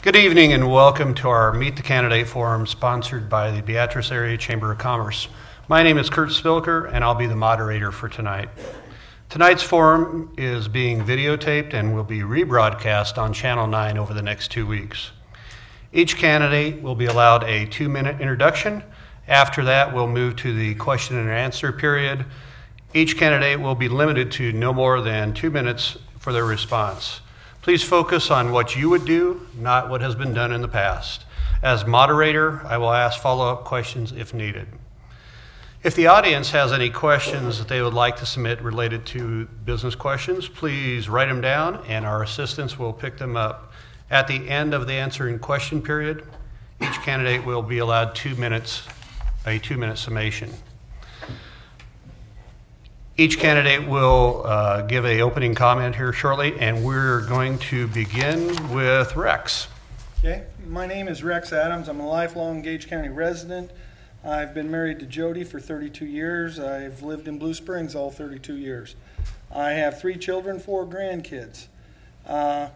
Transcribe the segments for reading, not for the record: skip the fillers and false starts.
Good evening and welcome to our Meet the Candidate Forum sponsored by the Beatrice Area Chamber of Commerce. My name is Kurt Spilker and I'll be the moderator for tonight. Tonight's forum is being videotaped and will be rebroadcast on Channel 9 over the next 2 weeks. Each candidate will be allowed a 2-minute introduction. After that, we'll move to the question and answer period. Each candidate will be limited to no more than 2 minutes for their response. Please focus on what you would do, not what has been done in the past. As moderator, I will ask follow-up questions if needed. If the audience has any questions that they would like to submit related to business questions, please write them down and our assistants will pick them up. At the end of the answering question period, each candidate will be allowed 2 minutes, a 2-minute summation. Each candidate will give an opening comment here shortly, and we're going to begin with Rex. Okay, my name is Rex Adams. I'm a lifelong Gage County resident. I've been married to Jody for 32 years. I've lived in Blue Springs all 32 years. I have 3 children, 4 grandkids. I've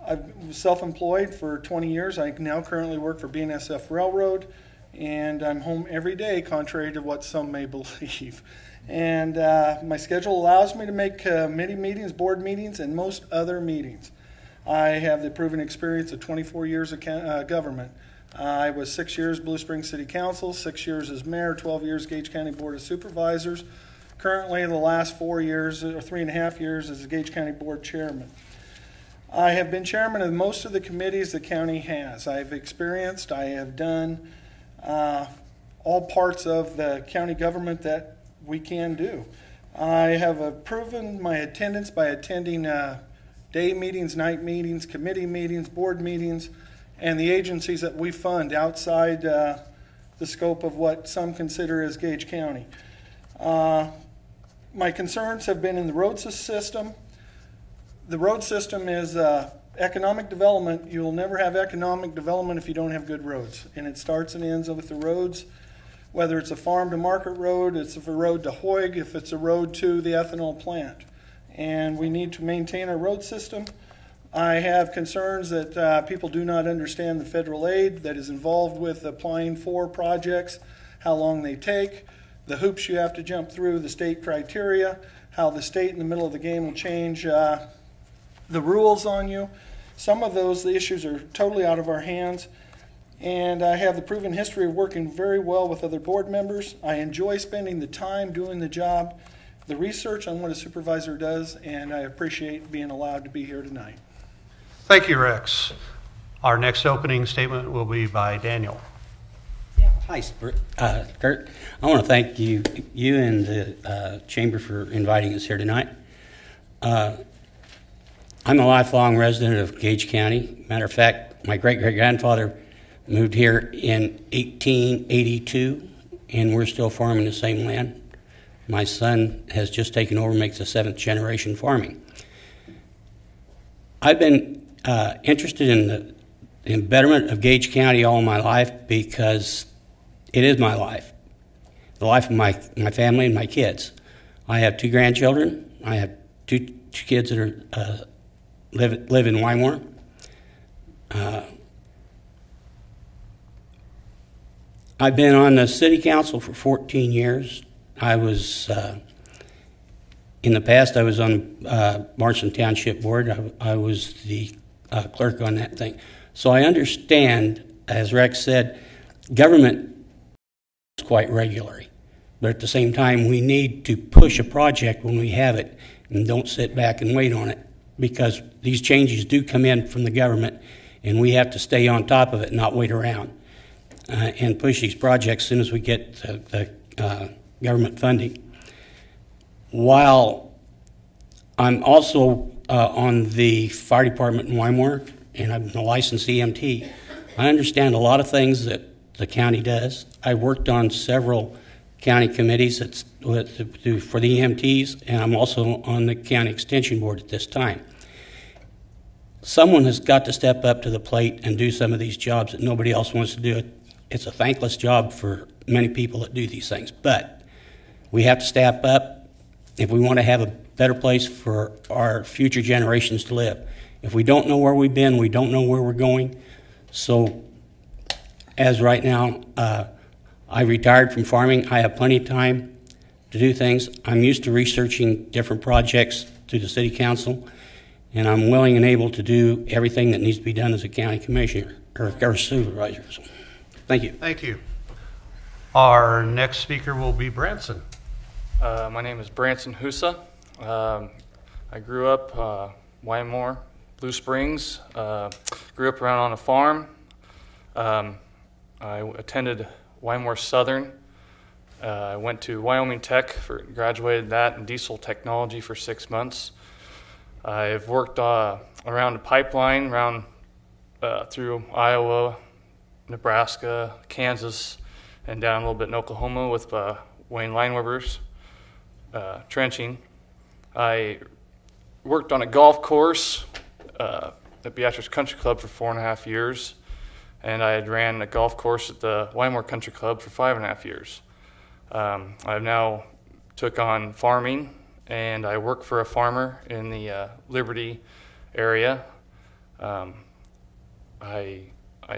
been self-employed for 20 years. I now currently work for BNSF Railroad, and I'm home every day, contrary to what some may believe. And my schedule allows me to make committee meetings, board meetings, and most other meetings. I have the proven experience of 24 years of government. I was 6 years Blue Springs City Council, 6 years as mayor, 12 years Gage County Board of Supervisors. Currently, the last 4 years, or 3.5 years, as the Gage County Board Chairman. I have been chairman of most of the committees the county has. I have done all parts of the county government that we can do. I have proven my attendance by attending day meetings, night meetings, committee meetings, board meetings, and the agencies that we fund outside the scope of what some consider as Gage County. My concerns have been in the road system. The road system is economic development. You will never have economic development if you don't have good roads, and it starts and ends with the roads. Whether it's a farm to market road, it's a road to Hoig, if it's a road to the ethanol plant. And we need to maintain our road system. I have concerns that people do not understand the federal aid that is involved with applying for projects, how long they take, the hoops you have to jump through, the state criteria, how the state in the middle of the game will change the rules on you. Some of those issues are totally out of our hands. And I have the proven history of working very well with other board members. I enjoy spending the time doing the job, the research on what a supervisor does, and I appreciate being allowed to be here tonight. Thank you, Rex. Our next opening statement will be by Daniel. Hi, Kurt. I want to thank you and the Chamber for inviting us here tonight. I'm a lifelong resident of Gage County. Matter of fact, my great-great-grandfather moved here in 1882, and we're still farming the same land. My son has just taken over, makes the 7th generation farming. I've been interested in the betterment of Gage County all my life because it is my life, the life of my family and my kids. I have 2 grandchildren. I have two kids that are live in Wymore. I've been on the city council for 14 years. I was, in the past, I was on Marston Township Board. I was the clerk on that thing. So I understand, as Rex said, government is quite regularly. But at the same time, we need to push a project when we have it and don't sit back and wait on it, because these changes do come in from the government and we have to stay on top of it and not wait around. And push these projects as soon as we get the government funding. While I'm also on the fire department in Wymore, and I'm a licensed EMT, I understand a lot of things that the county does. I worked on several county committees for the EMTs, and I'm also on the county extension board at this time. Someone has got to step up to the plate and do some of these jobs that nobody else wants to do. It's a thankless job for many people that do these things, but we have to step up if we want to have a better place for our future generations to live. If we don't know where we've been, we don't know where we're going, So as right now, I retired from farming. I have plenty of time to do things. I'm used to researching different projects through the city council, and I'm willing and able to do everything that needs to be done as a county commissioner or supervisor. So, thank you. Thank you. Our next speaker will be Branson. My name is Branson Husa. I grew up Wymore, Blue Springs. Grew up around on a farm. I attended Wymore Southern. I went to Wyoming Tech, graduated that in diesel technology for 6 months. I've worked around the pipeline, through Iowa, Nebraska, Kansas, and down a little bit in Oklahoma with Wayne Lineweber's trenching. I worked on a golf course at Beatrice Country Club for 4.5 years, and I had ran a golf course at the Wymore Country Club for 5.5 years. I've now took on farming, and I work for a farmer in the Liberty area. I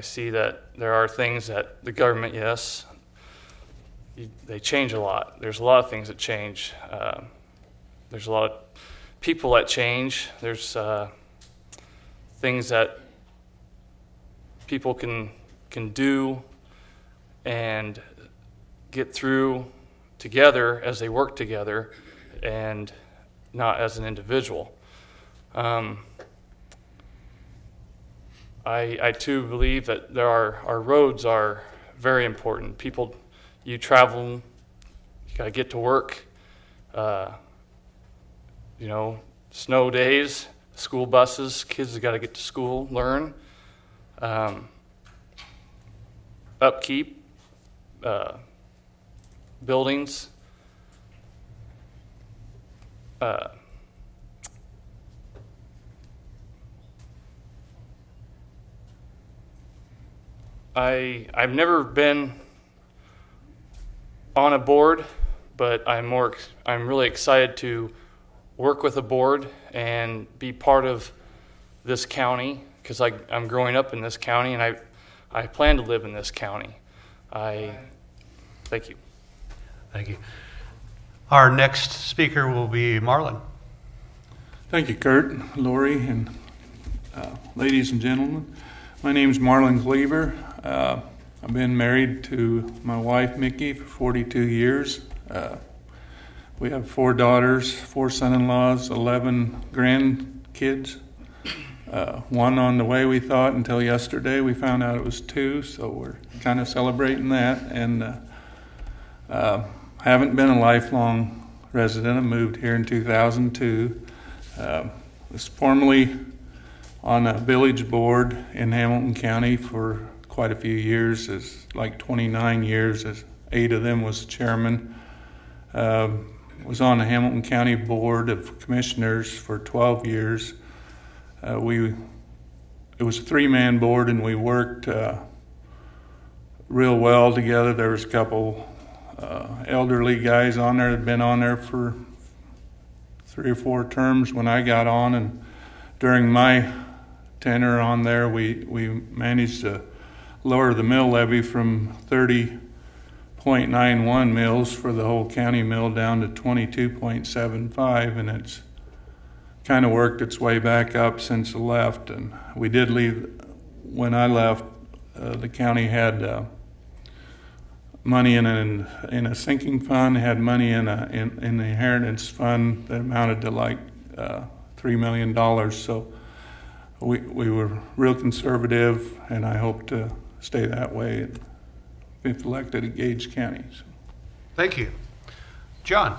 see that there are things that the government, yes, they change a lot. There's a lot of things that change. There's a lot of people that change. There's things that people can do and get through together as they work together and not as an individual. I too believe that our roads are very important. People, you travel, you gotta get to work. Snow days, school buses, kids have got to get to school, learn. Upkeep, buildings. I've never been on a board, but I'm really excited to work with a board and be part of this county because I'm growing up in this county and I plan to live in this county. Thank you. Thank you. Our next speaker will be Marlon. Thank you, Kurt, Lori, and ladies and gentlemen. My name is Marlon Cleaver. I've been married to my wife, Mickey, for 42 years. We have 4 daughters, 4 son-in-laws, 11 grandkids. 1 on the way, we thought, until yesterday. We found out it was 2, so we're kind of celebrating that. And haven't been a lifelong resident. I moved here in 2002. Was formerly on a village board in Hamilton County for quite a few years, like 29 years, as 8 of them was chairman. Was on the Hamilton County Board of Commissioners for 12 years. It was a 3-man board, and we worked real well together. There was a couple elderly guys on there that had been on there for 3 or 4 terms when I got on, and during my tenure on there, we managed to lower the mill levy from 30.91 mills for the whole county mill down to 22.75, and it's kind of worked its way back up since I left. And we did leave, when I left, the county had money in a sinking fund, had money in the inheritance fund that amounted to like $3 million. So we were real conservative, and I hope to stay that way if elected at Gage County. So. Thank you. John.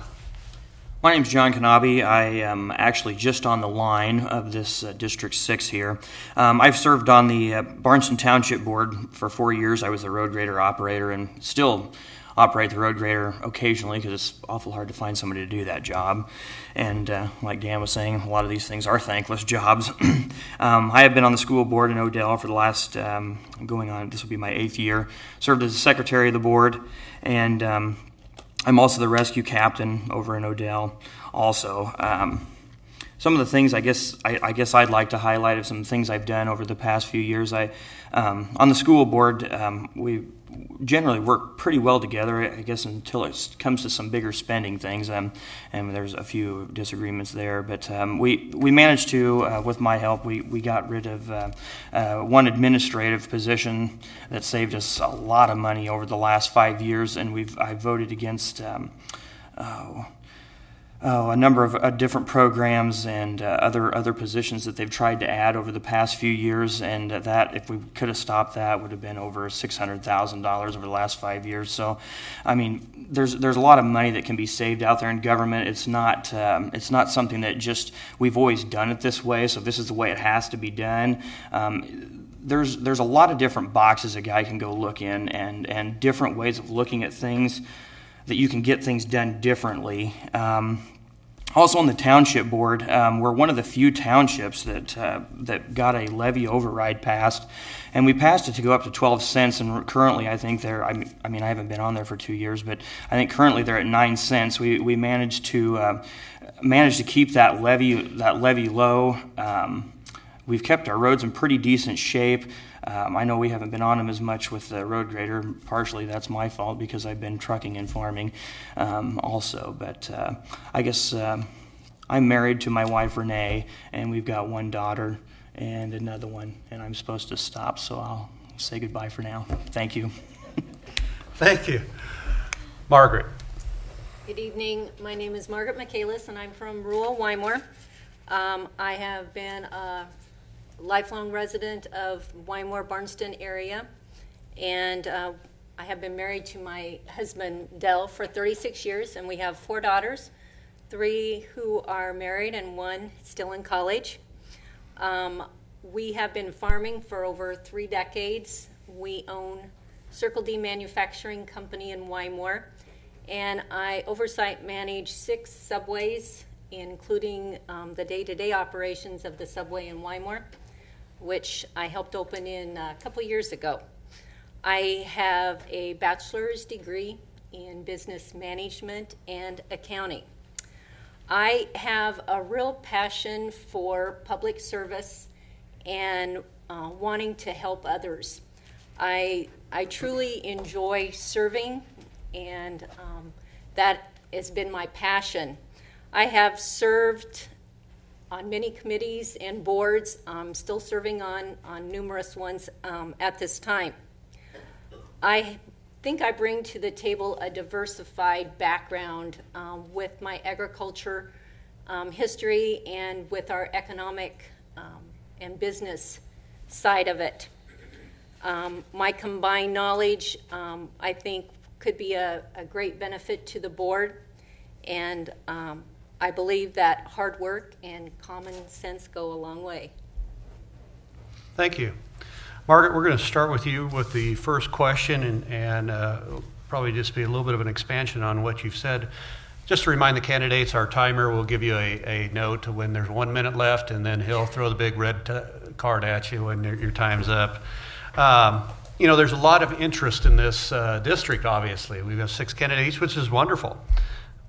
My name's John Kanabe. I am actually just on the line of this District 6 here. I've served on the Barneston Township Board for 4 years. I was the road grader operator and still operate the road grader occasionally because it's awful hard to find somebody to do that job. And like Dan was saying, a lot of these things are thankless jobs. I have been on the school board in Odell for the last, this will be my 8th year. Served as the secretary of the board, and I'm also the rescue captain over in Odell also. some of the things I guess I'd like to highlight of some things I've done over the past few years. On the school board, we generally work pretty well together, I guess, until it comes to some bigger spending things, and there's a few disagreements there. But we managed to, with my help, we got rid of one administrative position that saved us a lot of money over the last 5 years, and I voted against a number of different programs and other positions that they've tried to add over the past few years, and that, if we could have stopped that, would have been over $600,000 over the last 5 years. So, I mean, there's a lot of money that can be saved out there in government. It's not something that just we've always done it this way, so this is the way it has to be done. There's a lot of different boxes a guy can go look in, and different ways of looking at things that you can get things done differently. Also on the township board, we're one of the few townships that got a levy override passed, and we passed it to go up to 12 cents, and currently I think I haven't been on there for 2 years, but I think currently they're at 9 cents. We managed to keep that levy low. We've kept our roads in pretty decent shape. I know we haven't been on them as much with the road grader. Partially that's my fault because I've been trucking and farming also. But I guess I'm married to my wife Renee, and we've got one daughter and another one, and I'm supposed to stop, so I'll say goodbye for now. Thank you. Thank you. Margaret. Good evening. My name is Margaret Michaelis, and I'm from rural Wymore. I have been a lifelong resident of Wymore, Barnston area, and I have been married to my husband, Dell, for 36 years, and we have 4 daughters, 3 who are married and 1 still in college. We have been farming for over 3 decades. We own Circle D Manufacturing Company in Wymore, and I manage 6 subways, including the day-to-day operations of the subway in Wymore, which I helped open in a couple years ago. I have a bachelor's degree in business management and accounting. I have a real passion for public service and wanting to help others. I truly enjoy serving, and that has been my passion. I have served on many committees and boards. I'm still serving on numerous ones at this time. I think I bring to the table a diversified background with my agriculture history and with our economic and business side of it. My combined knowledge, I think, could be a great benefit to the board, and I believe that hard work and common sense go a long way. Thank you. Margaret, we're going to start with you with the first question, and probably just be a little bit of an expansion on what you've said. Just to remind the candidates, our timer will give you a note when there's 1 minute left, and then he'll throw the big red card at you when your time's up. There's a lot of interest in this district, obviously. We've got 6 candidates, which is wonderful.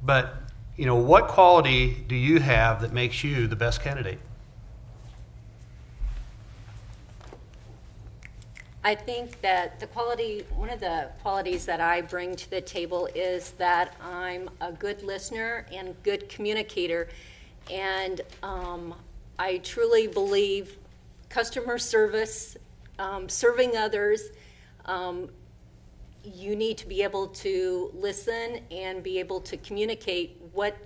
But what quality do you have that makes you the best candidate? I think that one of the qualities that I bring to the table is that I'm a good listener and good communicator. And I truly believe customer service, serving others, you need to be able to listen and be able to communicate what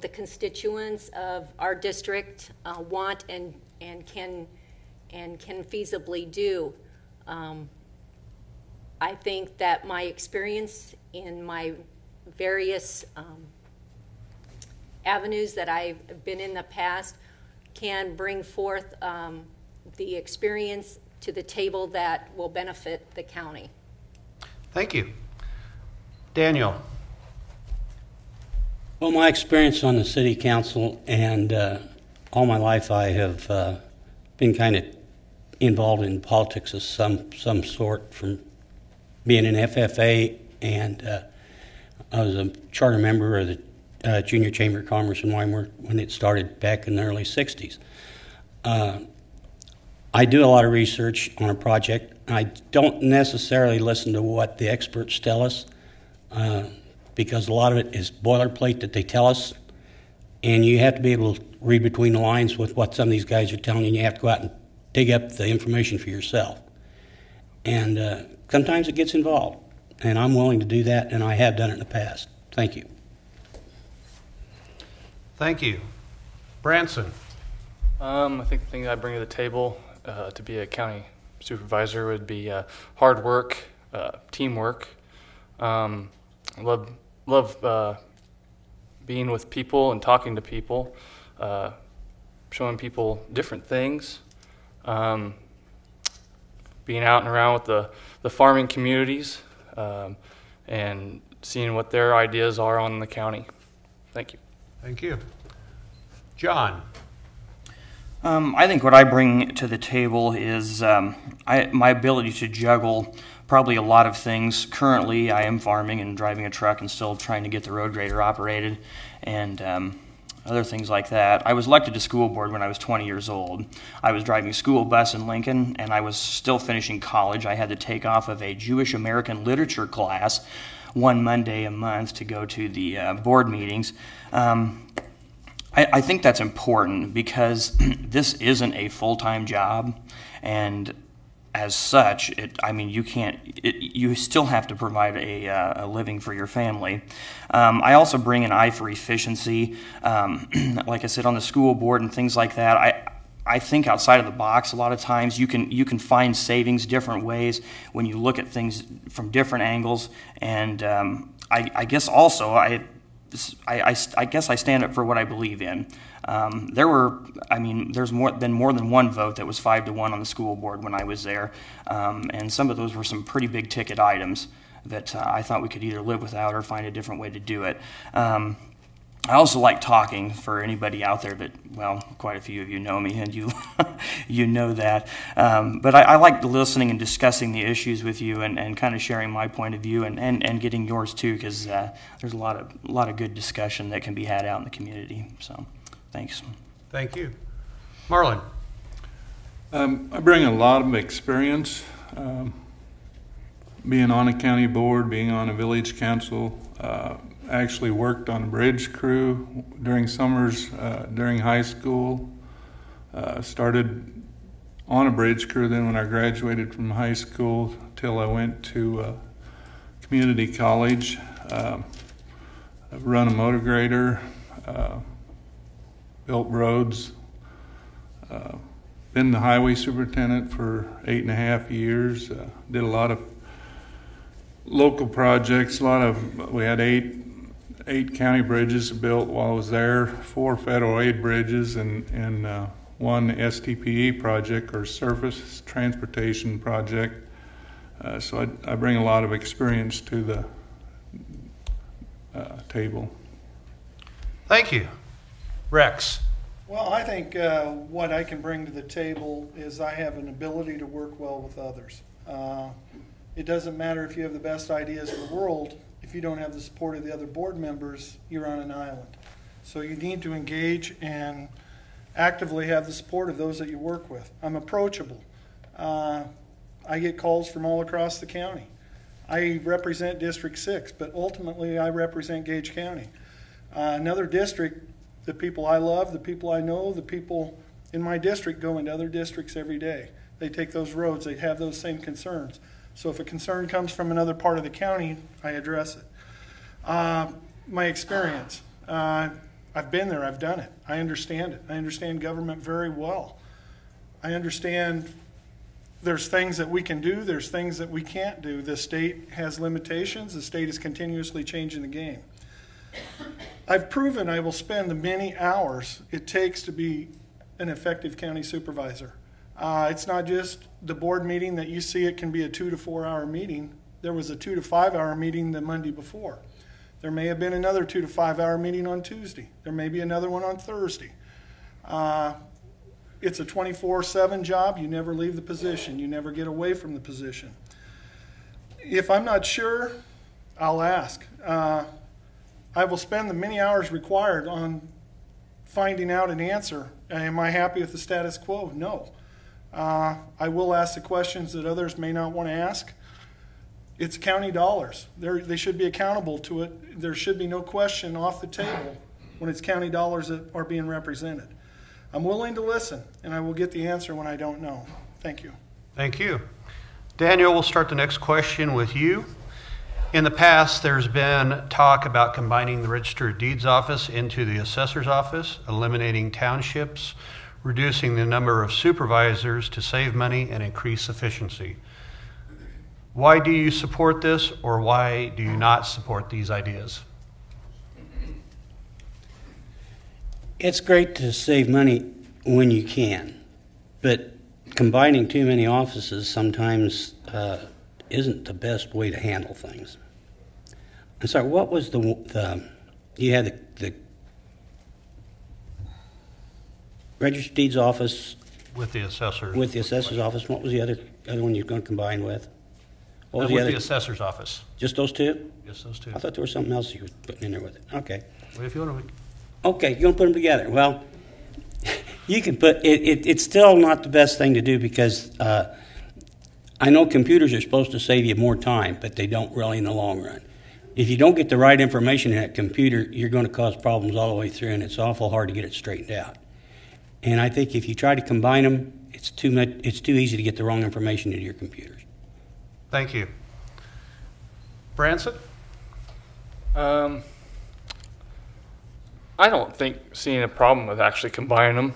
the constituents of our district want and can feasibly do. I think that my experience in my various avenues that I've been in the past can bring forth the experience to the table that will benefit the county. Thank you. Daniel. Well, my experience on the city council and all my life I have been kind of involved in politics of some sort, from being an FFA, and I was a charter member of the Junior Chamber of Commerce in Weimar when it started back in the early 60s. I do a lot of research on a project. I don't necessarily listen to what the experts tell us because a lot of it is boilerplate that they tell us, and you have to be able to read between the lines with what some of these guys are telling you, and you have to go out and dig up the information for yourself. And sometimes it gets involved, and I'm willing to do that, and I have done it in the past. Thank you. Thank you. Branson. I think the thing I bring to the table to be a county supervisor would be hard work, teamwork. Love being with people and talking to people, showing people different things, being out and around with the farming communities, and seeing what their ideas are on the county. Thank you. Thank you. John. I think what I bring to the table is my ability to juggle probably a lot of things. Currently, I am farming and driving a truck and still trying to get the road grader operated and other things like that. I was elected to school board when I was 20 years old. I was driving a school bus in Lincoln, and I was still finishing college. I had to take off of a Jewish American literature class one Monday a month to go to the board meetings. I think that's important because this isn't a full-time job, and as such, you still have to provide a living for your family. I also bring an eye for efficiency, like I said, on the school board and things like that. I think outside of the box a lot of times. You can find savings different ways when you look at things from different angles, and I guess also I guess I stand up for what I believe in. There's been more than one vote that was 5-1 on the school board when I was there, and some of those were some pretty big ticket items that I thought we could either live without or find a different way to do it. I also like talking. For anybody out there that, well, quite a few of you know me, and you know that. But I like listening and discussing the issues with you and kind of sharing my point of view and getting yours too, because there's a lot of good discussion that can be had out in the community. So, thanks. Thank you. Marlon. I bring a lot of experience, being on a county board, being on a village council. Actually worked on a bridge crew during summers during high school. Started on a bridge crew then when I graduated from high school till I went to community college. I've run a motor grader, built roads, been the highway superintendent for 8.5 years. Did a lot of local projects. We had eight county bridges built while I was there, 4 federal aid bridges, and one STPE project, or Surface Transportation Project. So I bring a lot of experience to the table. Thank you. Rex. Well, I think what I can bring to the table is I have an ability to work well with others. It doesn't matter if you have the best ideas in the world. If you don't have the support of the other board members, you're on an island. So you need to engage and actively have the support of those that you work with. I'm approachable. I get calls from all across the county. I represent District 6, but ultimately I represent Gage County. Another district, the people I love, the people I know, the people in my district go into other districts every day. They take those roads, they have those same concerns. So if a concern comes from another part of the county, I address it. My experience, I've been there, I've done it. I understand it. I understand government very well. I understand there's things that we can do, there's things that we can't do. The state has limitations. The state is continuously changing the game. I've proven I will spend the many hours it takes to be an effective county supervisor. It's not just the board meeting that you see. It can be a 2 to 4 hour meeting. There was a 2 to 5 hour meeting the Monday before. There may have been another 2 to 5 hour meeting on Tuesday. There may be another one on Thursday. It's a 24/7 job. You never leave the position. You never get away from the position. If I'm not sure, I'll ask. I will spend the many hours required on finding out an answer. Am I happy with the status quo? No. I will ask the questions that others may not want to ask. It's county dollars. They should be accountable to it. There should be no question off the table when it's county dollars that are being represented. I'm willing to listen, and I will get the answer when I don't know. Thank you. Thank you. Daniel, we'll start the next question with you. In the past, there's been talk about combining the Register of Deeds office into the assessor's office, eliminating townships, reducing the number of supervisors to save money and increase efficiency. Why do you support this, or why do you not support these ideas? It's great to save money when you can, but combining too many offices sometimes isn't the best way to handle things. I'm sorry, what was you had the Register of Deeds office With the assessor. with the assessor's office. What was the other one you're going to combine with? What was With the other? the assessor's office. Just those two? Yes, those two. I thought there was something else you were putting in there with it. Okay. Well, if you want to, Okay, you're going to put them together. Well, you can put it. It's still not the best thing to do because I know computers are supposed to save you more time, but they don't really in the long run. If you don't get the right information in that computer, you're going to cause problems all the way through, and it's awful hard to get it straightened out. And I think if you try to combine them, it's too easy to get the wrong information into your computers. thank you. Branson? I don't think seeing a problem with actually combining them,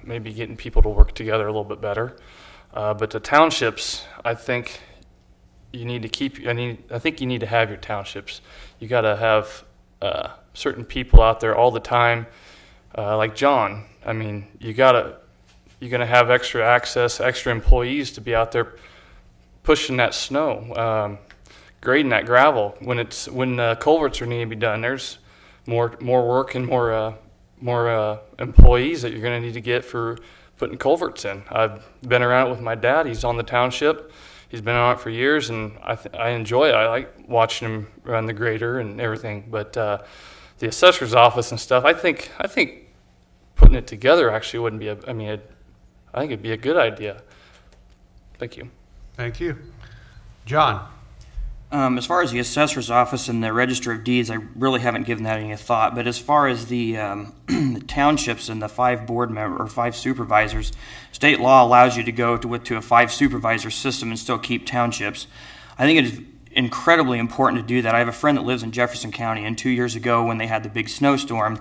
maybe getting people to work together a little bit better. But the townships, I think you need to keep. I think you need to have your townships. You got to have certain people out there all the time, like John. I mean, you're gonna have extra access, extra employees to be out there pushing that snow, grading that gravel. When culverts are needing to be done, there's more work and more employees that you're going to need to get for putting culverts in. I've been around it with my dad. He's on the township. He's been on it for years, and I enjoy it. I like watching him run the grader and everything. But the assessor's office and stuff, I think putting it together actually wouldn't be I think it'd be a good idea. Thank you. Thank you. John? As far as the assessor's office and the Register of Deeds, I really haven't given that any thought. But as far as the, the townships and the 5 board members or 5 supervisors, state law allows you to go to a 5 supervisor system and still keep townships. I think it is incredibly important to do that. I have a friend that lives in Jefferson County, and 2 years ago when they had the big snowstorm,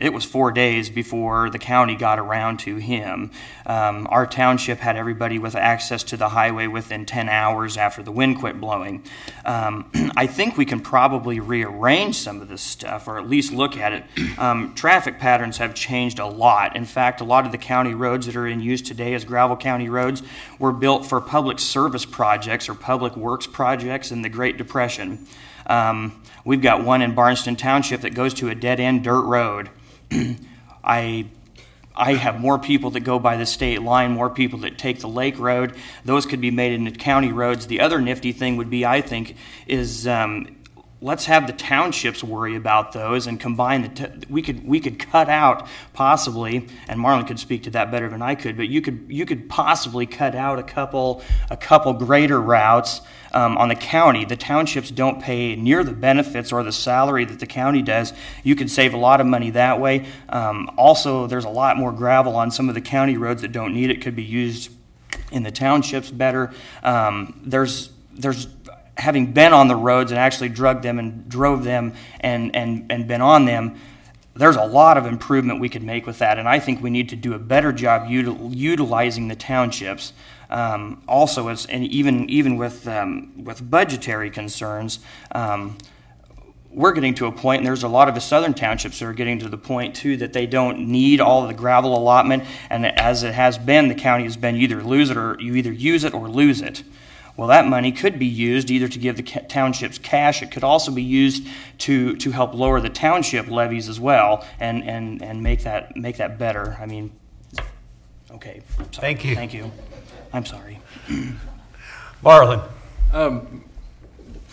it was 4 days before the county got around to him. Our township had everybody with access to the highway within 10 hours after the wind quit blowing. I think we can probably rearrange some of this stuff, or at least look at it. Traffic patterns have changed a lot. In fact, a lot of the county roads that are in use today as gravel county roads were built for public service projects or public works projects in the Great Depression. We've got one in Barnston Township that goes to a dead-end dirt road. I have more people that go by the state line, more people that take the lake road. Those could be made into county roads. The other nifty thing would be, I think, is let's have the townships worry about those and combine we could cut out possibly, and Marlon could speak to that better than I could, but you could possibly cut out a couple greater routes on the county. The townships don't pay near the benefits or the salary that the county does. You could save a lot of money that way. Also, there's a lot more gravel on some of the county roads that don't need it, could be used in the townships better. There's having been on the roads and actually drove them and been on them, there's a lot of improvement we could make with that, and I think we need to do a better job utilizing the townships. Also, even with budgetary concerns, we're getting to a point, and there's a lot of the southern townships that are getting to the point too that they don't need all of the gravel allotment, and as it has been, the county has been you either use it or lose it. Well, that money could be used either to give the townships cash. It could also be used to help lower the township levies as well, and make that better. I mean, okay. Thank you. Thank you. I'm sorry. Marlon?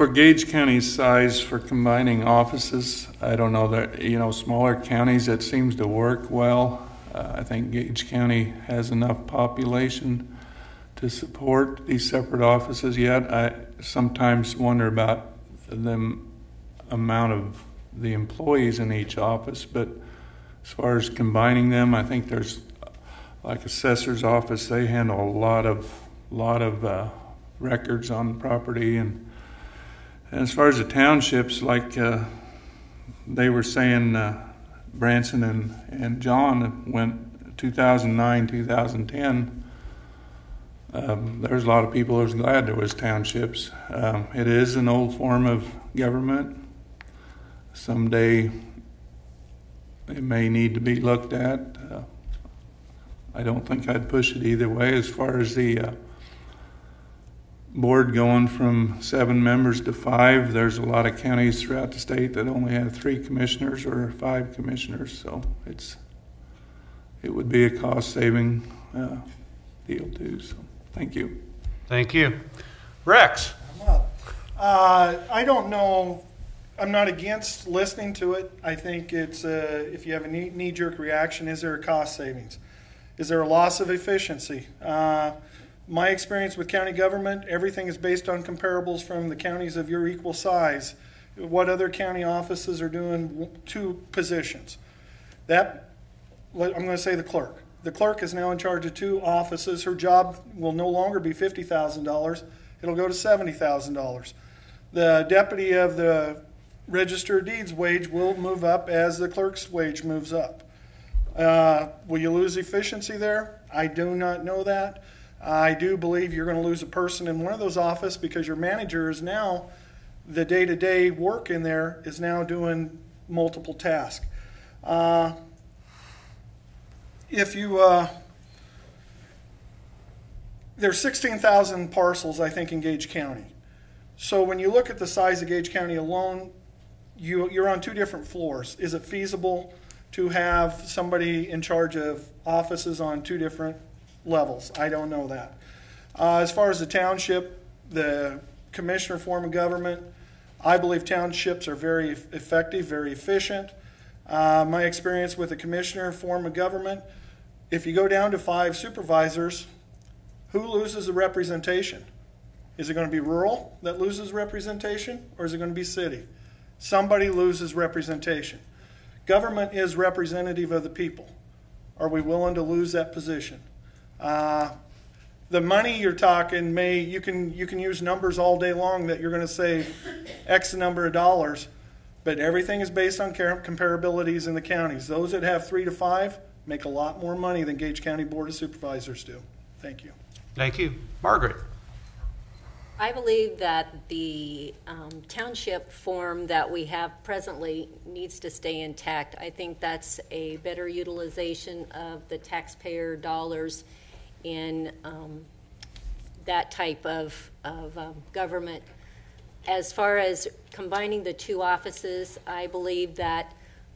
For Gage County's size for combining offices, I don't know that, smaller counties, it seems to work well. I think Gage County has enough population to support these separate offices yet. I sometimes wonder about the amount of the employees in each office, but as far as combining them, I think there's, like assessor's office, they handle a lot of records on property, and as far as the townships, like they were saying, Branson and John went 2009, 2010. There's a lot of people who was glad there was townships. It is an old form of government. Someday it may need to be looked at. I don't think I'd push it either way. As far as the board going from 7 members to 5, there's a lot of counties throughout the state that only have 3 commissioners or 5 commissioners, so it would be a cost-saving deal too. So thank you. Thank you. Rex? I'm up. I don't know. I'm not against listening to it. I think it's if you have a knee-jerk reaction, is there a cost savings? Is there a loss of efficiency? My experience with county government, everything is based on comparables from the counties of your equal size. What other county offices are doing 2 positions. I'm going to say the clerk. The clerk is now in charge of 2 offices. Her job will no longer be $50,000. It'll go to $70,000. The deputy of the Register of Deeds wage will move up as the clerk's wage moves up. Will you lose efficiency there? I do not know that. I do believe you're going to lose a person in one of those offices because your manager is now, the day-to-day work in there is now doing multiple tasks. There's 16,000 parcels, I think, in Gage County. So when you look at the size of Gage County alone, you're on 2 different floors. Is it feasible to have somebody in charge of offices on 2 different levels? I don't know that. As far as the township, the commissioner form of government, I believe townships are very effective, very efficient. My experience with the commissioner form of government, if you go down to 5 supervisors, who loses the representation? Is it going to be rural that loses representation, or is it going to be city? Somebody loses representation. Government is representative of the people. Are we willing to lose that position? The money you're talking you can use numbers all day long that you're going to save X number of dollars, but everything is based on comparabilities in the counties. Those that have 3 to 5 make a lot more money than Gage County Board of Supervisors do. Thank you. Thank you. Margaret? I believe that the township form that we have presently needs to stay intact. I think that's a better utilization of the taxpayer dollars in that type of government. As far as combining the 2 offices, I believe that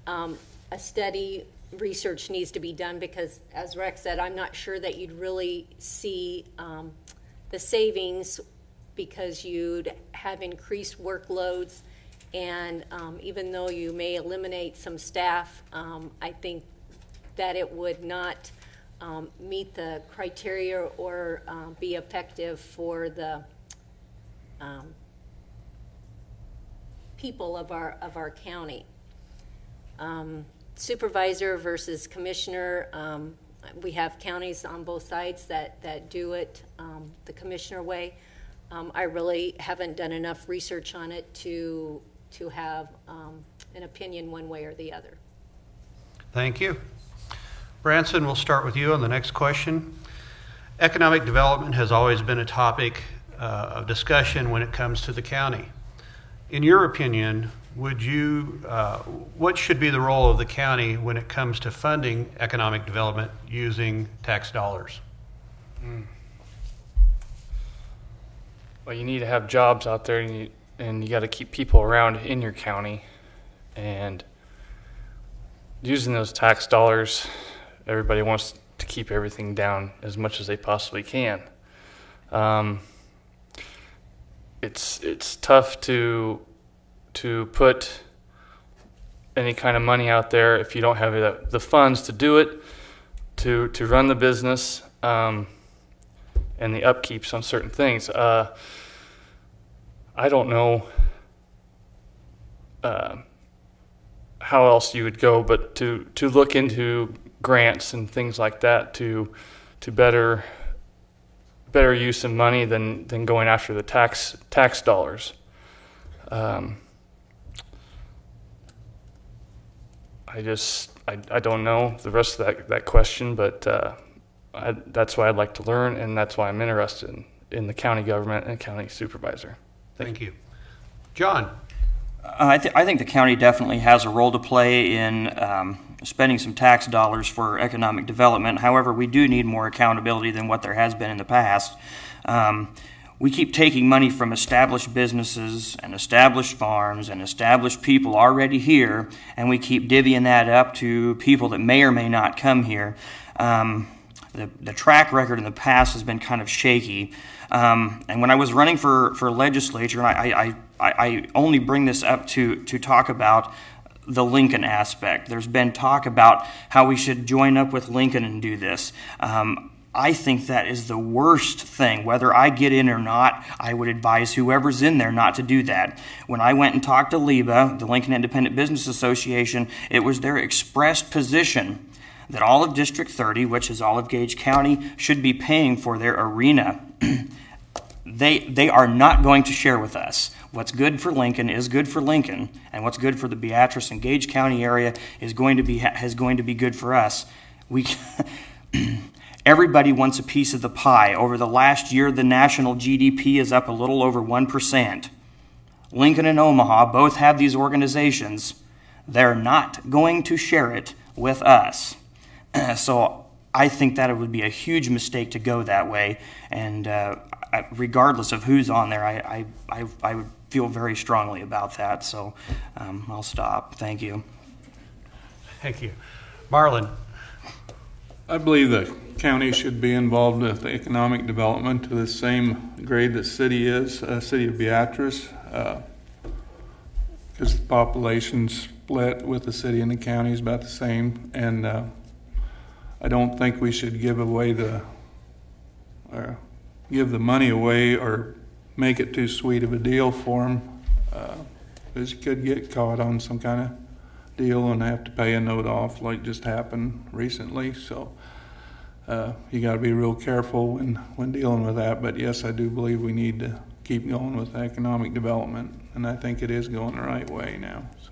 a steady research needs to be done because, as Rex said, I'm not sure that you'd really see the savings because you'd have increased workloads, and even though you may eliminate some staff, I think that it would not meet the criteria or be effective for the people of our county. Supervisor versus commissioner, we have counties on both sides that do it the commissioner way. I really haven't done enough research on it to have an opinion one way or the other. Thank you. Branson, we'll start with you on the next question. Economic development has always been a topic of discussion when it comes to the county. In your opinion, what should be the role of the county when it comes to funding economic development using tax dollars? Well, you need to have jobs out there, and you got to keep people around in your county. And using those tax dollars, everybody wants to keep everything down as much as they possibly can. it's tough to put any kind of money out there if you don't have the funds to do it, to run the business, and the upkeeps on certain things. I don't know how else you would go, but to look into grants and things like that to better use of money than going after the tax dollars. I don't know the rest of that question, but that's why I'd like to learn, and that's why I'm interested in the county government and county supervisor. Thank you. John? I think the county definitely has a role to play in spending some tax dollars for economic development. However, we do need more accountability than what there has been in the past. We keep taking money from established businesses and established farms and established people already here, and we keep divvying that up to people that may or may not come here. The track record in the past has been kind of shaky. And when I was running for legislature, and I only bring this up to talk about the Lincoln aspect. There's been talk about how we should join up with Lincoln and do this. I think that is the worst thing. Whether I get in or not, I would advise whoever's in there not to do that. When I went and talked to LIBA, the Lincoln Independent Business Association, it was their expressed position that all of District 30, which is all of Gage County, should be paying for their arena. They are not going to share with us. What's good for Lincoln is good for Lincoln, and what's good for the Beatrice and Gage County area is going to be good for us. Everybody wants a piece of the pie. Over the last year, the national GDP is up a little over 1%. Lincoln and Omaha both have these organizations. They're not going to share it with us. So I think that it would be a huge mistake to go that way. And regardless of who's on there, I would feel very strongly about that. So I'll stop. Thank you. Thank you. Marlon? I believe the county should be involved with economic development to the same grade the city is, city of Beatrice, because the population split with the city and the county is about the same, and I don't think we should give the money away or make it too sweet of a deal for them, because you could get caught on some kind of deal and have to pay a note off like just happened recently. So you got to be real careful when dealing with that. But yes, I do believe we need to keep going with economic development, and I think it is going the right way now. So.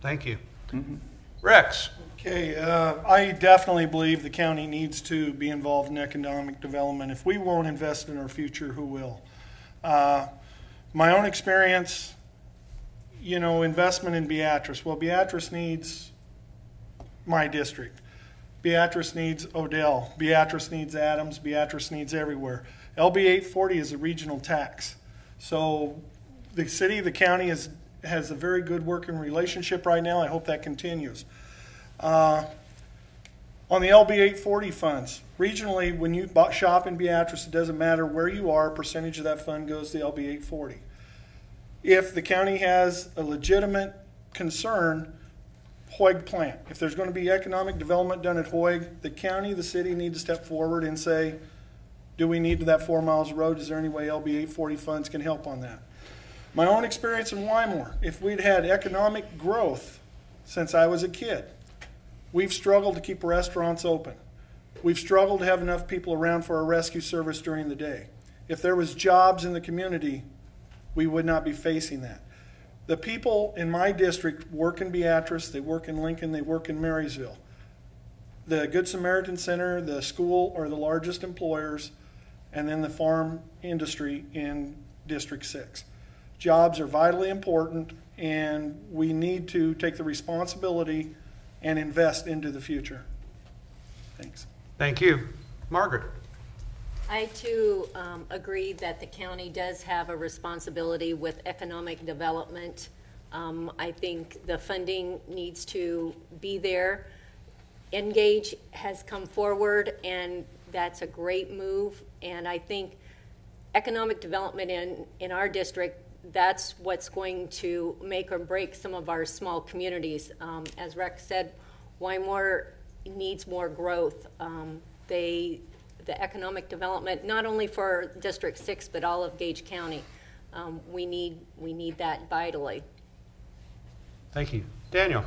Thank you. Mm-hmm. Rex? Okay, I definitely believe the county needs to be involved in economic development. If we won't invest in our future, who will? My own experience, investment in Beatrice. Well, Beatrice needs my district. Beatrice needs Odell. Beatrice needs Adams. Beatrice needs everywhere. LB 840 is a regional tax. So the city, the county has a very good working relationship right now. I hope that continues. On the LB 840 funds, regionally, when you shop in Beatrice, it doesn't matter where you are, a percentage of that fund goes to LB 840. If the county has a legitimate concern, Hoig plant. If there's going to be economic development done at Hoig, the county, the city need to step forward and say, do we need that 4 miles of road? Is there any way LB 840 funds can help on that? My own experience in Wymore, if we'd had economic growth since I was a kid, we've struggled to keep restaurants open. We've struggled to have enough people around for our rescue service during the day. If there was jobs in the community, we would not be facing that. The people in my district work in Beatrice, they work in Lincoln, they work in Marysville. The Good Samaritan Center, the school are the largest employers, and then the farm industry in District 6. Jobs are vitally important, and we need to take the responsibility and invest into the future. Thanks. Thank you. Margaret? I too agree that the county does have a responsibility with economic development. I think the funding needs to be there. Engage has come forward, and that's a great move. And I think economic development in our district, that's what's going to make or break some of our small communities. As Rex said, Wymore needs more growth. The economic development, not only for District 6, but all of Gage County, we need that vitally. Thank you. Daniel?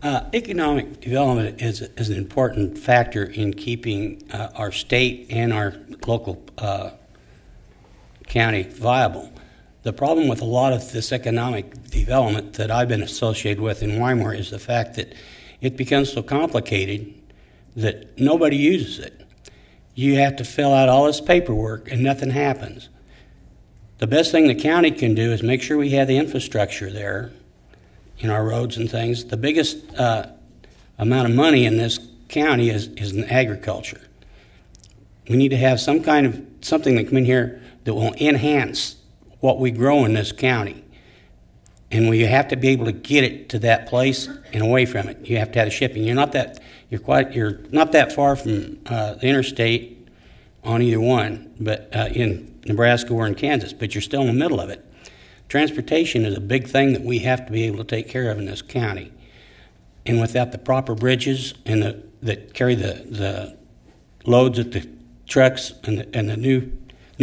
Economic development is an important factor in keeping our state and our local county viable. The problem with a lot of this economic development that I've been associated with in Wymore is the fact that it becomes so complicated that nobody uses it. You have to fill out all this paperwork and nothing happens. The best thing the county can do is make sure we have the infrastructure there in our roads and things. The biggest amount of money in this county is in agriculture. We need to have something that come in here that will enhance what we grow in this county. And we have to be able to get it to that place and away from it. You have to have the shipping. You're not that far from the interstate on either one, but in Nebraska or in Kansas, but you're still in the middle of it. Transportation is a big thing that we have to be able to take care of in this county. And without the proper bridges and that carry the loads that the trucks and the new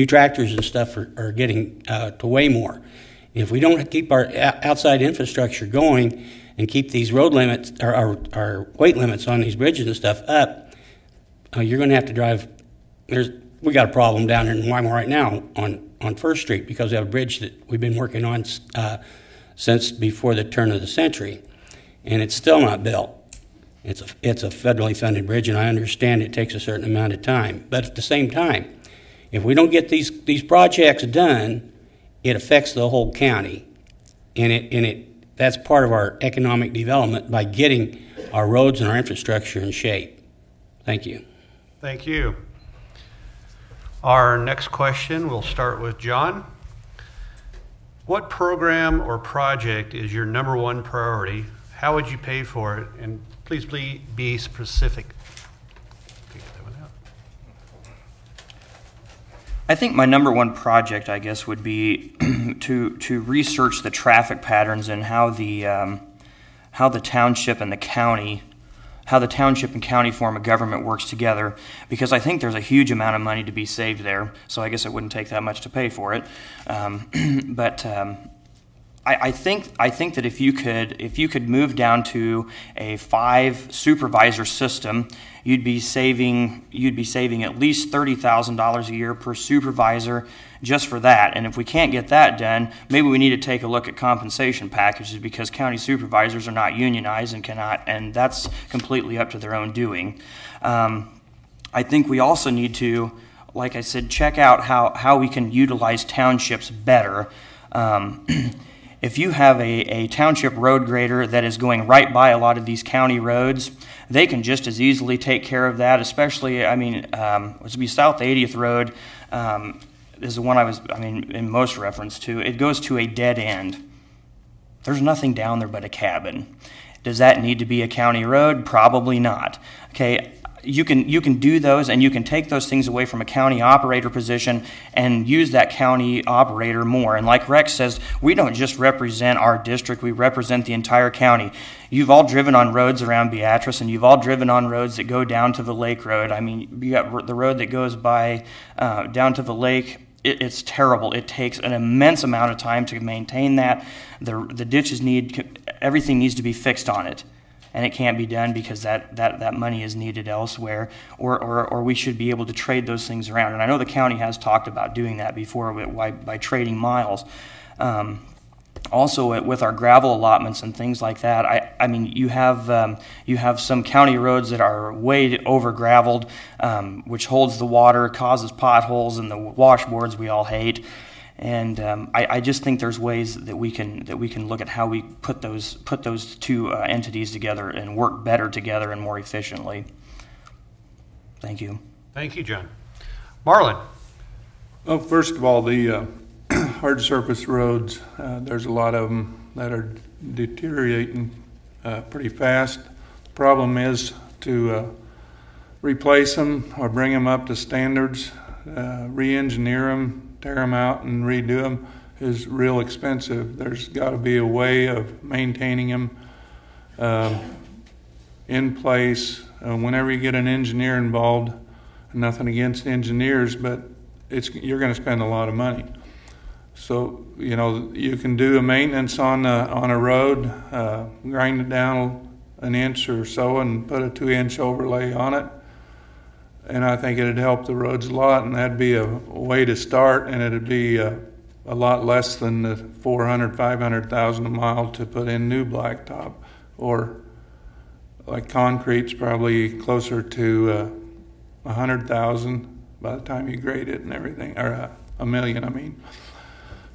tractors and stuff are getting to weigh more. If we don't keep our outside infrastructure going and keep these road limits, our weight limits on these bridges and stuff up, you're going to have to drive. We got a problem down here in Wymore right now on First Street because we have a bridge that we've been working on since before the turn of the century, and it's still not built. It's a federally funded bridge, and I understand it takes a certain amount of time. But at the same time, if we don't get these projects done, it affects the whole county, and that's part of our economic development by getting our roads and our infrastructure in shape. Thank you. Thank you. Our next question, we'll start with John. What program or project is your number one priority? How would you pay for it? And please be specific. I think my number one project, I guess, would be to research the traffic patterns and how the township and county form of government works together, because I think there's a huge amount of money to be saved there. So I guess it wouldn't take that much to pay for it. I think that if you could move down to a 5 supervisor system, you'd be saving at least $30,000 a year per supervisor just for that. And if we can't get that done, maybe we need to take a look at compensation packages, because county supervisors are not unionized and that's completely up to their own doing. I think we also need to, like I said, check out how we can utilize townships better. If you have a township road grader that is going right by a lot of these county roads, they can just as easily take care of that, especially, it would be South 80th Road is the one I was in most reference to. It goes to a dead end. There's nothing down there but a cabin. Does that need to be a county road? Probably not. Okay. You can do those, and you can take those things away from a county operator position and use that county operator more. And like Rex says, we don't just represent our district, we represent the entire county. You've all driven on roads around Beatrice, and you've all driven on roads that go down to the lake road. You got the road that goes by down to the lake. It's terrible. It takes an immense amount of time to maintain that. The ditches everything needs to be fixed on it. And it can't be done because that money is needed elsewhere, or we should be able to trade those things around. And I know the county has talked about doing that before by trading miles. Also, with our gravel allotments and things like that, you have some county roads that are way over graveled, which holds the water, causes potholes, and the washboards we all hate. And I just think there's ways that we can look at how we put those two entities together and work better together and more efficiently. Thank you. Thank you, John. Marlon. Well, first of all, the hard surface roads, there's a lot of them that are deteriorating pretty fast. The problem is to replace them or bring them up to standards. re-engineer them, tear them out and redo them is real expensive. There's got to be a way of maintaining them in place. Whenever you get an engineer involved, nothing against engineers, but you're going to spend a lot of money. So, you know, you can do a maintenance on a road, grind it down an inch or so and put a 2-inch overlay on it. And I think it'd help the roads a lot, and that'd be a way to start, and it'd be a lot less than the $400,000-500,000 a mile to put in new blacktop, or like concrete's probably closer to $100,000 by the time you grade it and everything, or $1 million, I mean.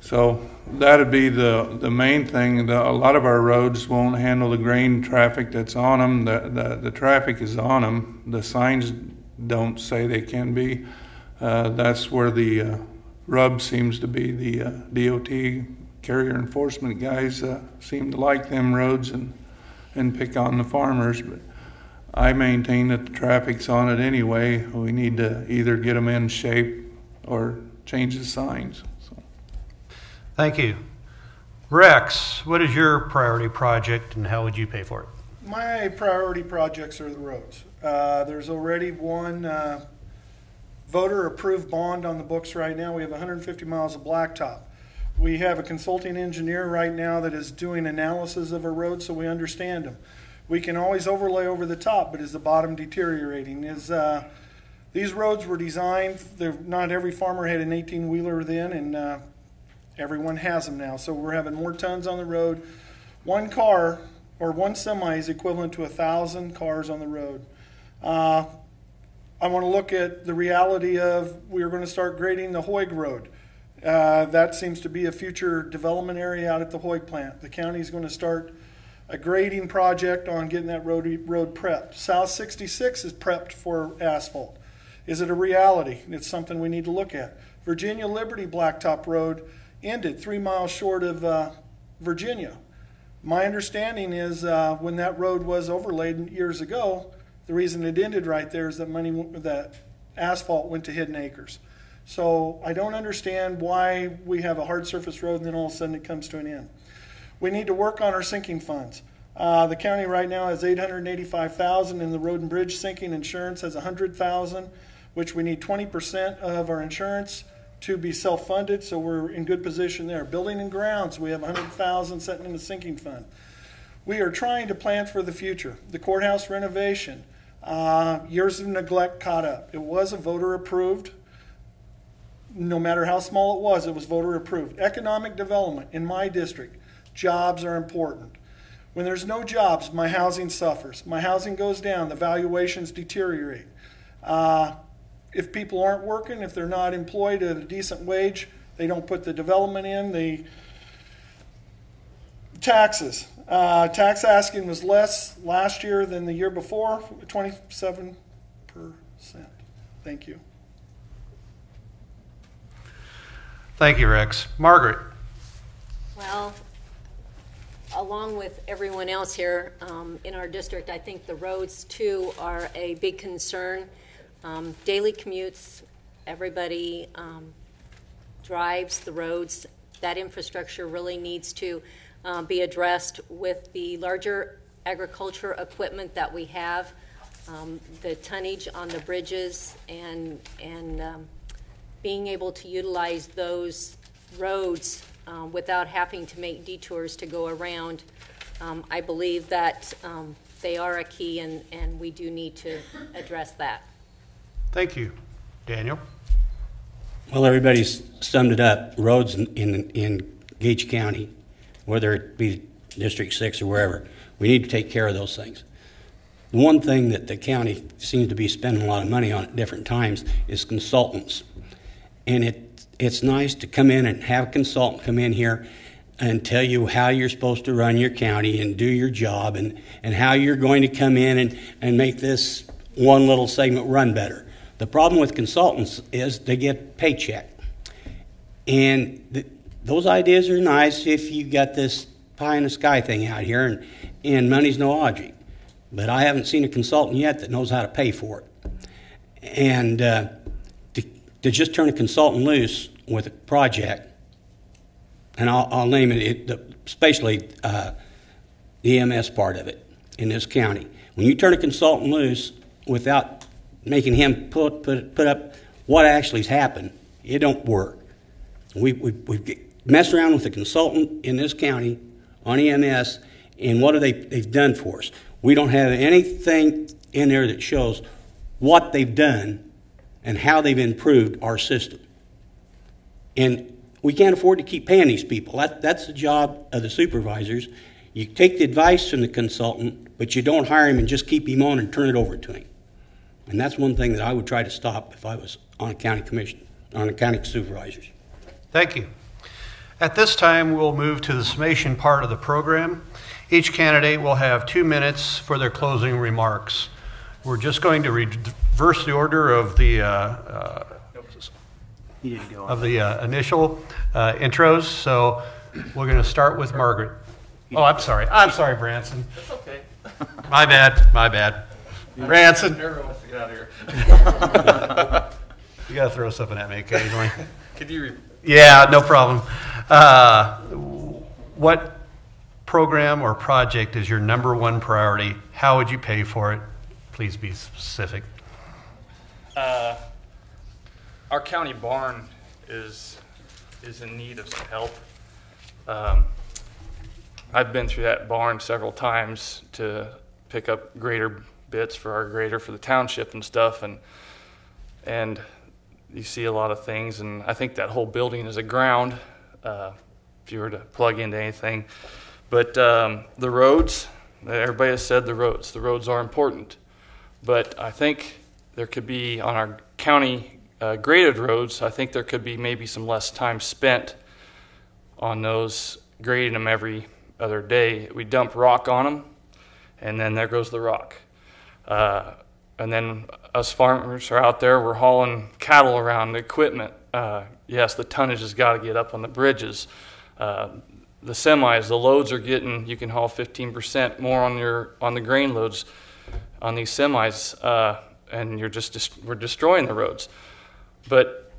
So that'd be the main thing. A lot of our roads won't handle the grain traffic that's on them. The traffic is on them. The signs don't say they can be. That's where the rub seems to be. The DOT carrier enforcement guys seem to like them roads and pick on the farmers. But I maintain that the traffic's on it anyway. We need to either get them in shape or change the signs. Thank you. Rex, what is your priority project and how would you pay for it? My priority projects are the roads. There's already one voter-approved bond on the books right now. We have 150 miles of blacktop. We have a consulting engineer right now that is doing analysis of our roads so we understand them. We can always overlay over the top, but is the bottom deteriorating? These roads were designed, not every farmer had an 18-wheeler then, and everyone has them now. So we're having more tons on the road. One car or one semi is equivalent to 1,000 cars on the road. I want to look at the reality of we're going to start grading the Hoig Road. That seems to be a future development area out at the Hoig plant. The county is going to start a grading project on getting that road prepped. South 66 is prepped for asphalt. Is it a reality? It's something we need to look at. Virginia Liberty Blacktop Road ended 3 miles short of Virginia. My understanding is when that road was overlaid years ago, the reason it ended right there is that asphalt went to Hidden Acres. So I don't understand why we have a hard surface road and then all of a sudden it comes to an end. We need to work on our sinking funds. The county right now has $885,000 in the road and bridge sinking. Insurance has $100,000, which we need 20% of our insurance to be self-funded, so we're in good position there. Building and grounds, we have $100,000 sitting in the sinking fund. We are trying to plan for the future. The courthouse renovation, years of neglect caught up. It was a voter approved. No matter how small it was voter approved. Economic development in my district, jobs are important. When there's no jobs, my housing suffers. My housing goes down, the valuations deteriorate. If people aren't working, if they're not employed at a decent wage, they don't put the development in. The taxes. Tax asking was less last year than the year before, 27%. Thank you. Thank you, Rex. Margaret. Well, along with everyone else here in our district, I think the roads too are a big concern. Daily commutes, everybody drives the roads. That infrastructure really needs to be addressed with the larger agriculture equipment that we have, the tonnage on the bridges, and being able to utilize those roads without having to make detours to go around. I believe that they are a key, and we do need to address that. Thank you. Daniel? Well, everybody's summed it up. Roads in Gage County, whether it be District 6 or wherever, we need to take care of those things. The one thing that the county seems to be spending a lot of money on at different times is consultants. And it's nice to come in and have a consultant come in here and tell you how you're supposed to run your county and do your job and how you're going to come in and make this one little segment run better. The problem with consultants is they get a paycheck. And those ideas are nice if you got this pie in the sky thing out here and money's no object. But I haven't seen a consultant yet that knows how to pay for it. And to just turn a consultant loose with a project, and I'll name especially the EMS part of it in this county. When you turn a consultant loose without making him put up what actually's happened, it don't work. We've messed around with a consultant in this county on EMS, and what they've done for us. We don't have anything in there that shows what they've done and how they've improved our system. And we can't afford to keep paying these people. That's the job of the supervisors. You take the advice from the consultant, but you don't hire him and just keep him on and turn it over to him. And that's one thing that I would try to stop if I was on a county commission, on a county supervisors. Thank you. At this time, we'll move to the summation part of the program. Each candidate will have 2 minutes for their closing remarks. We're just going to reverse the order of the initial intros. So we're going to start with Margaret. Oh, I'm sorry, Branson. That's okay. My bad. Branson. Everyone wants to get out of here. You got to throw something at me occasionally. Could you Yeah, no problem. What program or project is your number one priority? How would you pay for it? Please be specific. Our county barn is in need of some help. I've been through that barn several times to pick up grader bits for our grader for the township and stuff, and you see a lot of things, and I think that whole building is aground if you were to plug into anything. But the roads, everybody has said the roads are important, but I think there could be, on our county graded roads, I think there could be maybe some less time spent on those, grading them every other day. We dump rock on them, and then there goes the rock. And then us farmers are out there, we're hauling cattle around, the equipment. Yes, the tonnage has got to get up on the bridges. The semis, the loads are getting, you can haul 15% more on the grain loads on these semis, and we're destroying the roads. But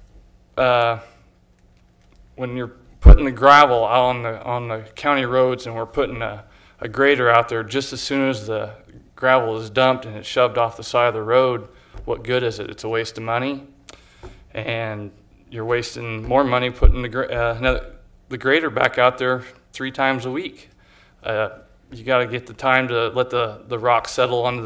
when you're putting the gravel out on the county roads, and we're putting a grader out there, just as soon as the gravel is dumped and it's shoved off the side of the road, what good is it? It's a waste of money, and you're wasting more money putting the grader back out there 3 times a week. You got to get the time to let the rock settle on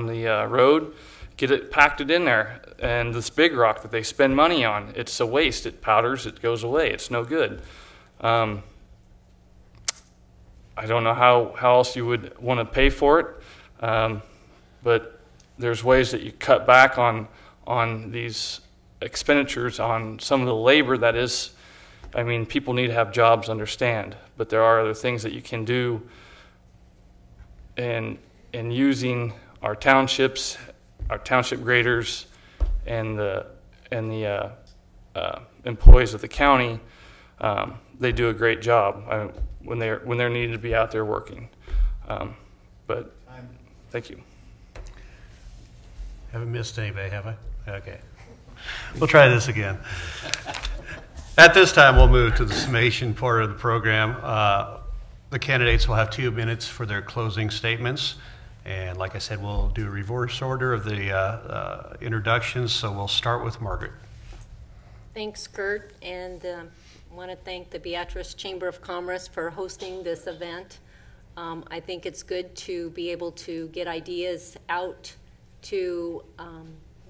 the road, get it packed in there. And this big rock that they spend money on, it's a waste. It powders, it goes away. It's no good. I don't know how else you would want to pay for it, but there's ways that you cut back on these expenditures on some of the labor that is. I mean, people need to have jobs, understand, but there are other things that you can do in using our townships, our township graders, and the employees of the county. They do a great job when they're needed to be out there working. But thank you. Haven't missed anybody, have I? Okay. We'll try this again. At this time, we'll move to the summation part of the program. The candidates will have 2 minutes for their closing statements. And like I said, we'll do a reverse order of the introductions. So we'll start with Margaret. Thanks, Kurt, and I want to thank the Beatrice Chamber of Commerce for hosting this event. I think it's good to be able to get ideas out to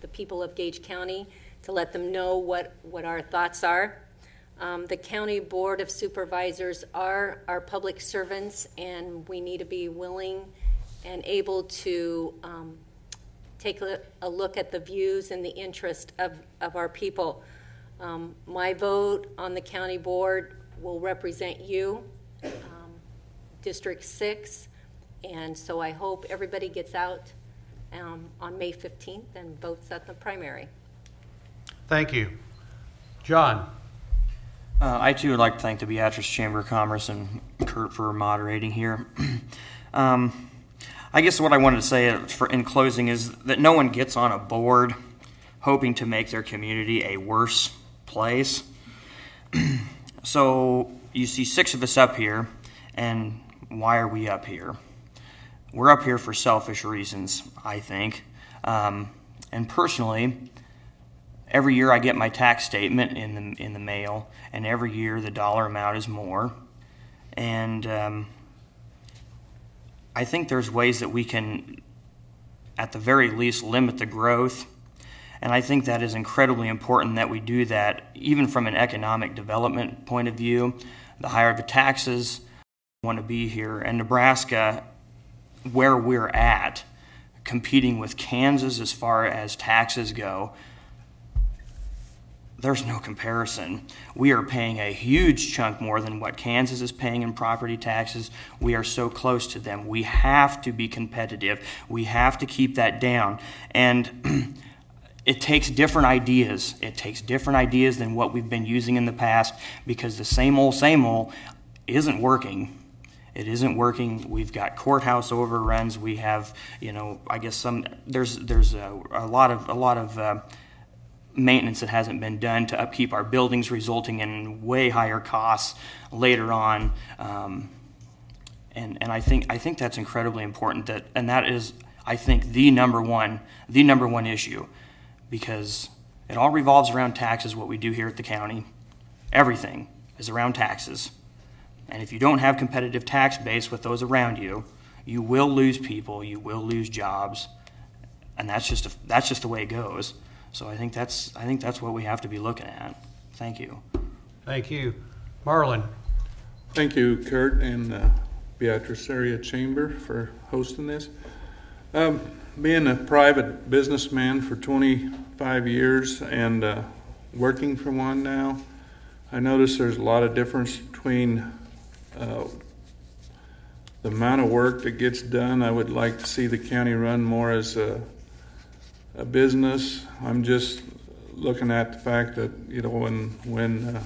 the people of Gage County to let them know what our thoughts are. The County Board of Supervisors are our public servants, and we need to be willing and able to take a look at the views and the interest of our people. My vote on the county board will represent you, District 6, and so I hope everybody gets out on May 15th and votes at the primary. Thank you. John. I too would like to thank the Beatrice Chamber of Commerce and Kurt for moderating here. I guess what I wanted to say in closing is that no one gets on a board hoping to make their community a worse place. So you see 6 of us up here, and why are we up here? We're up here for selfish reasons, I think. And personally, every year I get my tax statement in the mail, and every year the dollar amount is more. And I think there's ways that we can, at the very least, limit the growth. And I think that is incredibly important that we do that, even from an economic development point of view. The higher the taxes, want to be here. And Nebraska, where we're at, competing with Kansas as far as taxes go, there's no comparison. We are paying a huge chunk more than what Kansas is paying in property taxes. We are so close to them. We have to be competitive. We have to keep that down. And it takes different ideas. It takes different ideas than what we've been using in the past, because the same old isn't working. It isn't working. We've got courthouse overruns. We have, I guess there's a lot of maintenance that hasn't been done to upkeep our buildings, resulting in way higher costs later on. And I think that's incredibly important. That is, I think, the number one issue, because it all revolves around taxes. What we do here at the county, everything is around taxes. And if you don't have competitive tax base with those around you, you will lose people, you will lose jobs, and that's just the way it goes. So I think that's what we have to be looking at. Thank you. Thank you. Marlon. Thank you, Kurt and Beatrice Area Chamber for hosting this. Being a private businessman for 25 years and working for one now, I notice there's a lot of difference between the amount of work that gets done. I would like to see the county run more as a business. I'm just looking at the fact that, when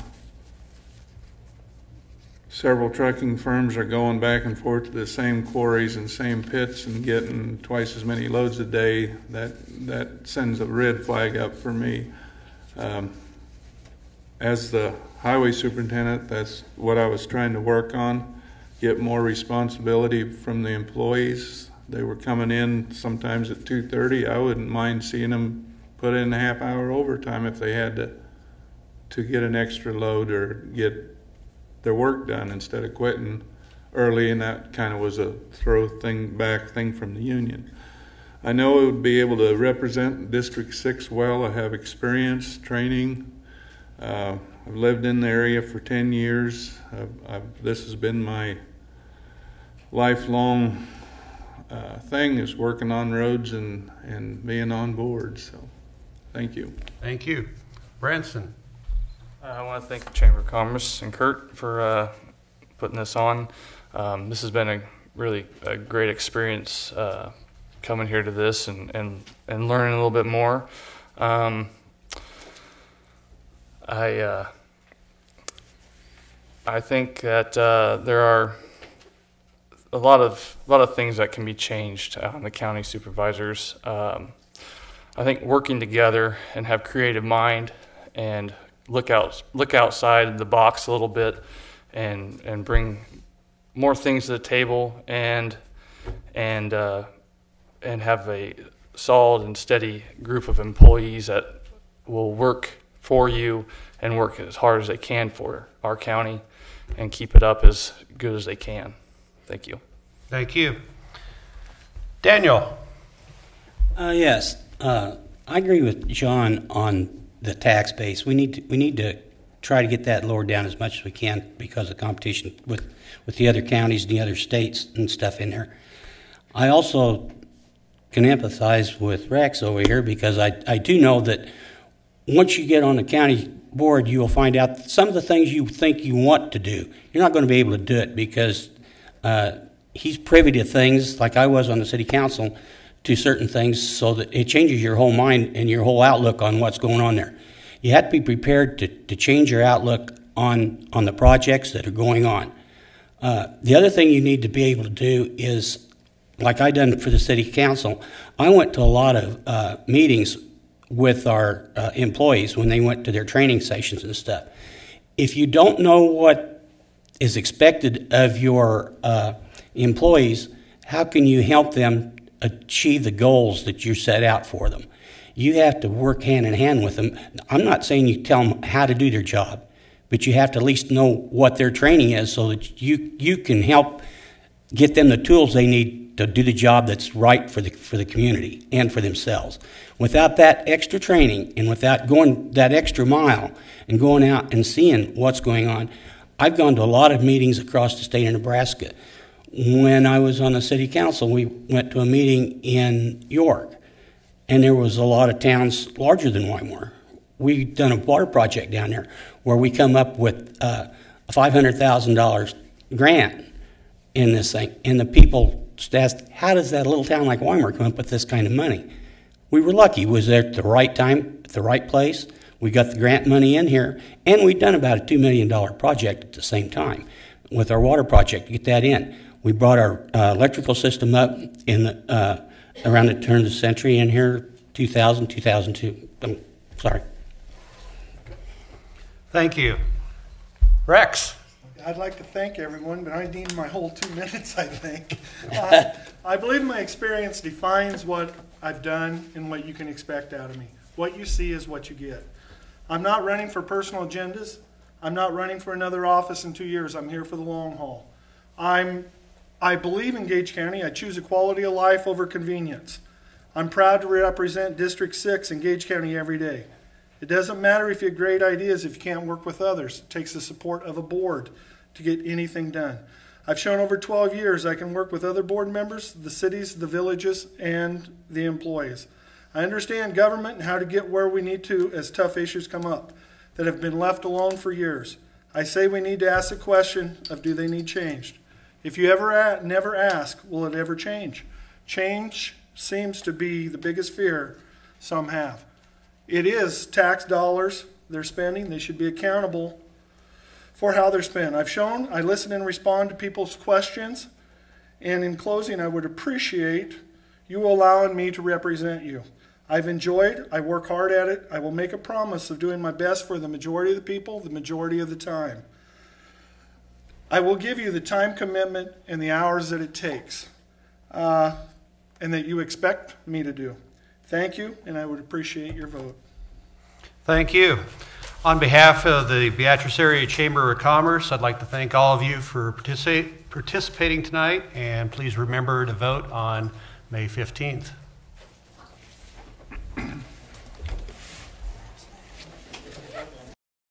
several trucking firms are going back and forth to the same quarries and same pits and getting twice as many loads a day, that sends a red flag up for me. As the highway superintendent, that's what I was trying to work on, get more responsibility from the employees. They were coming in sometimes at 2:30. I wouldn't mind seeing them put in a half-hour overtime if they had to get an extra load or get their work done instead of quitting early, and that kind of was a throw thing from the union. I know I would be able to represent District 6 well. I have experience, training. I've lived in the area for 10 years. This has been my lifelong thing, is working on roads and being on board. So thank you. Thank you. Branson. I want to thank the Chamber of Commerce and Kurt for putting this on. This has been a great experience coming here to this and learning a little bit more. I think that there are a lot of things that can be changed on the county supervisors. I think working together and have creative mind and look outside the box a little bit and bring more things to the table and have a solid and steady group of employees that will work for you and work as hard as they can for our county and keep it up as good as they can. Thank you. Thank you. Daniel. Yes, I agree with John on the tax base. We need to try to get that lowered down as much as we can because of competition with the other counties and the other states and stuff in there. I also can empathize with Rex over here because I do know that once you get on the county board, you will find out that some of the things you think you want to do, you're not going to be able to do it because he's privy to things, like I was on the city council, to certain things, so that it changes your whole mind and your whole outlook on what's going on there. You have to be prepared to change your outlook on the projects that are going on. The other thing you need to be able to do is, like I done for the city council, I went to a lot of meetings with our employees when they went to their training sessions and stuff. If you don't know what is expected of your employees, how can you help them achieve the goals that you set out for them? You have to work hand in hand with them. I'm not saying you tell them how to do their job, but you have to at least know what their training is so that you can help get them the tools they need to do the job that's right for the community and for themselves. Without that extra training and without going that extra mile and going out and seeing what's going on, I've gone to a lot of meetings across the state of Nebraska. When I was on the city council, we went to a meeting in York, and there was a lot of towns larger than Wymore. We've done a water project down there where we come up with a $500,000 grant in this thing, and the people just asked, how does that little town like Weimar come up with this kind of money? We were lucky. It was there at the right time, at the right place. We got the grant money in here, and we'd done about a $2 million project at the same time with our water project to get that in. We brought our electrical system up in the, around the turn of the century in here, 2000, 2002. Sorry. Thank you. Rex? I'd like to thank everyone, but I need my whole 2 minutes, I think. I believe my experience defines what I've done and what you can expect out of me. What you see is what you get. I'm not running for personal agendas. I'm not running for another office in 2 years. I'm here for the long haul. I believe in Gage County. I choose a quality of life over convenience. I'm proud to represent District 6 in Gage County every day. It doesn't matter if you have great ideas if you can't work with others. It takes the support of a board to get anything done. I've shown over 12 years I can work with other board members, the cities, the villages, and the employees. I understand government and how to get where we need to as tough issues come up that have been left alone for years. I say we need to ask the question of, do they need changed? If you never ask, will it ever change? Change seems to be the biggest fear some have. It is tax dollars they're spending. They should be accountable for how they're spent. I've shown I listen and respond to people's questions. And in closing, I would appreciate you allowing me to represent you. I've enjoyed, I work hard at it. I will make a promise of doing my best for the majority of the people, the majority of the time. I will give you the time commitment and the hours that it takes and that you expect me to do. Thank you, and I would appreciate your vote. Thank you. On behalf of the Beatrice Area Chamber of Commerce, I'd like to thank all of you for participating tonight, and please remember to vote on May 15th.